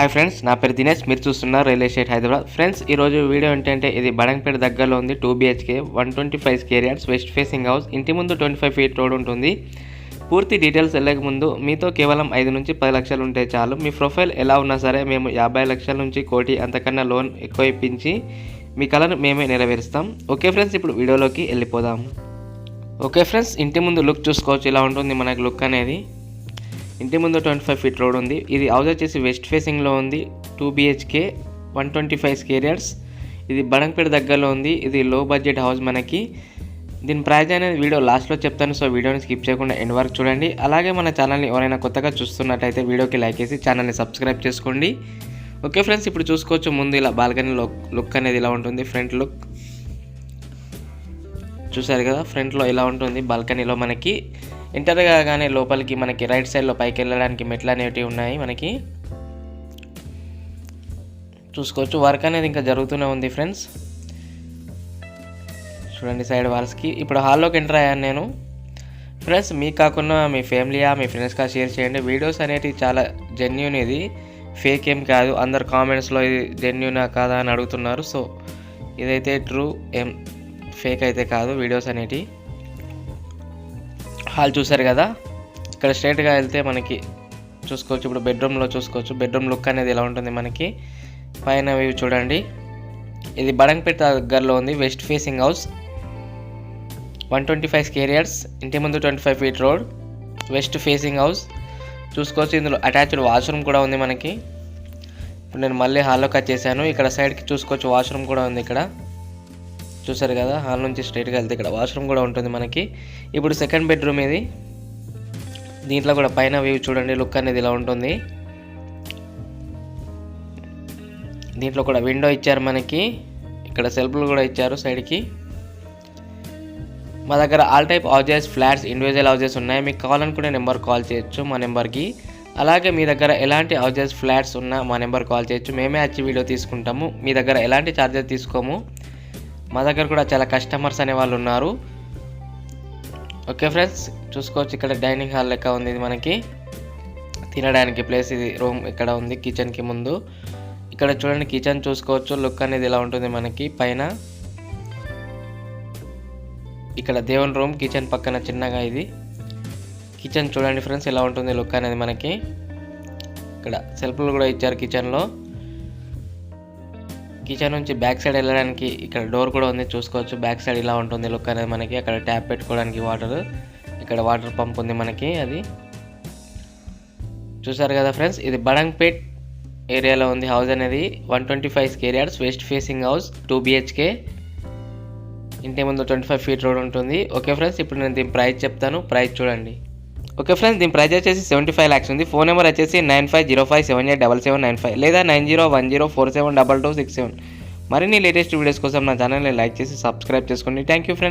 Hi friends, నా పేరు దినేష్. మీరు చూస్తున్నారు రియల్ ఎస్టేట్ హైదరాబాద్. ఫ్రెండ్స్, ఈరోజు వీడియో ఏంటంటే ఇది బడంగపేట దగ్గరలో ఉంది. 2 BHK 125 square yards west facing house. ఇంటి ముందు 25 ఫీట్ రోడ్ ఉంటుంది. పూర్తి డీటెయిల్స్ వెళ్ళక ముందు మీతో కేవలం 5 నుంచి 10 లక్షలు ఉంటే చాలు. మీ ప్రొఫైల్ ఎలా ఉన్నా సరే మేము 50 లక్షల నుంచి కోటి అంతకన్నా లోన్ ఎక్కువ ఇప్పించి మీ కలను మేమే నెరవేరుస్తాం. ఓకే ఫ్రెండ్స్, ఇప్పుడు వీడియోలోకి వెళ్ళిపోదాం. ఓకే ఫ్రెండ్స్, ఇంటి ముందు లుక్ చూసుకోవచ్చు. ఇలా ఉంటుంది మనకు లుక్ అనేది. ఇంటి ముందు 25 ఫీట్ రోడ్ ఉంది. ఇది హౌస్ వచ్చేసి వెస్ట్ ఫేసింగ్లో ఉంది. 2 BHK 125 స్క్వేర్ యార్డ్స్. ఇది బడంగపేట దగ్గరలో ఉంది. ఇది లో బడ్జెట్ హౌస్ మనకి. దీని ప్రైస్ అనేది వీడియో లాస్ట్లో చెప్తాను, సో వీడియోని స్కిప్ చేయకుండా ఎండ్ వరకు చూడండి. అలాగే మన ఛానల్ని ఎవరైనా కొత్తగా చూస్తున్నట్టయితే వీడియోకి లైక్ చేసి ఛానల్ని సబ్స్క్రైబ్ చేసుకోండి. ఓకే ఫ్రెండ్స్, ఇప్పుడు చూసుకోవచ్చు. ముందు ఇలా బాల్కనీ లుక్ అనేది ఇలా ఉంటుంది. ఫ్రంట్ లుక్ చూసారు కదా, ఫ్రంట్లో ఇలా ఉంటుంది. బాల్కనీలో మనకి ఎంటర్ కాగానే లోపలికి మనకి రైట్ సైడ్లో పైకి వెళ్ళడానికి మెట్లు అనేవి ఉన్నాయి. మనకి చూసుకోవచ్చు. వర్క్ అనేది ఇంకా జరుగుతూనే ఉంది ఫ్రెండ్స్. చూడండి సైడ్ వాల్స్కి. ఇప్పుడు హాల్లోకి ఎంటర్ అయ్యాను నేను. ఫ్రెండ్స్, మీకు కాకుండా మీ ఫ్యామిలీయా మీ ఫ్రెండ్స్గా షేర్ చేయండి. వీడియోస్ అనేవి చాలా జెన్యూన్, ఇది ఫేక్ ఏం కాదు. అందరు కామెంట్స్లో ఇది జెన్యూనా కాదా అని అడుగుతున్నారు. సో ఇదైతే ట్రూ, ఏం ఫేక్ అయితే కాదు వీడియోస్ అనేటివి. హాల్ చూసారు కదా, ఇక్కడ స్ట్రైట్గా వెళ్తే మనకి చూసుకోవచ్చు. ఇప్పుడు బెడ్రూమ్లో చూసుకోవచ్చు. బెడ్రూమ్ లుక్ అనేది ఎలా ఉంటుంది మనకి. పైన వ్యూ చూడండి. ఇది బడంగపేట దగ్గరలో ఉంది. West facing house 125 square yards. ఇంటి ముందు 25 feet road. West facing house చూసుకోవచ్చు. ఇందులో అటాచ్డ్ వాష్రూమ్ కూడా ఉంది మనకి. ఇప్పుడు నేను మళ్ళీ హాల్లోకి వచ్చేసాను. ఇక్కడ సైడ్కి చూసుకోవచ్చు, వాష్రూమ్ కూడా ఉంది. ఇక్కడ చూసారు కదా, హాల్ నుంచి స్ట్రైట్గా వెళ్తే ఇక్కడ వాష్రూమ్ కూడా ఉంటుంది మనకి. ఇప్పుడు సెకండ్ బెడ్రూమ్ ఇది. దీంట్లో కూడా పైన వ్యూ చూడండి. లుక్ అనేది ఇలా ఉంటుంది. దీంట్లో కూడా విండో ఇచ్చారు మనకి. ఇక్కడ సెల్ఫ్లు కూడా ఇచ్చారు సైడ్కి. మా దగ్గర all type houses, flats, individual houses ఉన్నాయి. మీకు కావాలనుకునే నెంబర్ కాల్ చేయొచ్చు మా నెంబర్కి. అలాగే మీ దగ్గర ఎలాంటి హౌజెస్, ఫ్లాట్స్ ఉన్నా మా నెంబర్ కాల్ చేయొచ్చు. మేమే వచ్చి వీడియో తీసుకుంటాము. మీ దగ్గర ఎలాంటి ఛార్జెస్ తీసుకోము. మా దగ్గర కూడా చాలా కస్టమర్స్ అనే వాళ్ళు ఉన్నారు. ఓకే ఫ్రెండ్స్, చూసుకోవచ్చు. ఇక్కడ డైనింగ్ హాల్ లెక్క ఉంది. ఇది మనకి తినడానికి ప్లేస్. ఇది రూమ్ ఇక్కడ ఉంది కిచెన్కి ముందు. ఇక్కడ చూడండి, కిచెన్ చూసుకోవచ్చు. లుక్ అనేది ఇలా ఉంటుంది మనకి. పైన ఇక్కడ దేవుని రూమ్, కిచెన్ పక్కన చిన్నగా ఇది కిచెన్ చూడండి ఫ్రెండ్స్. ఇలా ఉంటుంది లుక్ అనేది మనకి. ఇక్కడ సెల్ఫ్లు కూడా ఇచ్చారు కిచెన్లో. కిచెన్ నుంచి బ్యాక్ సైడ్ వెళ్ళడానికి ఇక్కడ డోర్ కూడా ఉంది. చూసుకోవచ్చు. బ్యాక్ సైడ్ ఇలా ఉంటుంది లుక్ అనేది మనకి. అక్కడ ట్యాప్ పెట్టుకోవడానికి వాటర్, ఇక్కడ వాటర్ పంప్ ఉంది మనకి. అది చూసారు కదా ఫ్రెండ్స్. ఇది బడంగపేట్ ఏరియాలో ఉంది హౌస్ అనేది. 125 square yards west facing house, 2 BHK. ఇంటి ముందు 25 ఫీట్ రోడ్ ఉంటుంది. ఓకే ఫ్రెండ్స్, ఇప్పుడు నేను దీని ప్రైస్ చెప్తాను. ప్రైస్ చూడండి. ఓకే ఫ్రెండ్స్, దీని ప్రైస్ వచ్చేసి 75 lakhs ఉంది. ఫోన్ నెంబర్ వచ్చేసి 9505787795 లేదా 9010472267. మరిన్ని లేటెస్ట్ వీడియోస్ కోసం నా ఛానల్ని లైక్ చేసి సబ్స్క్రైబ్ చేసుకోండి. Thank you friends.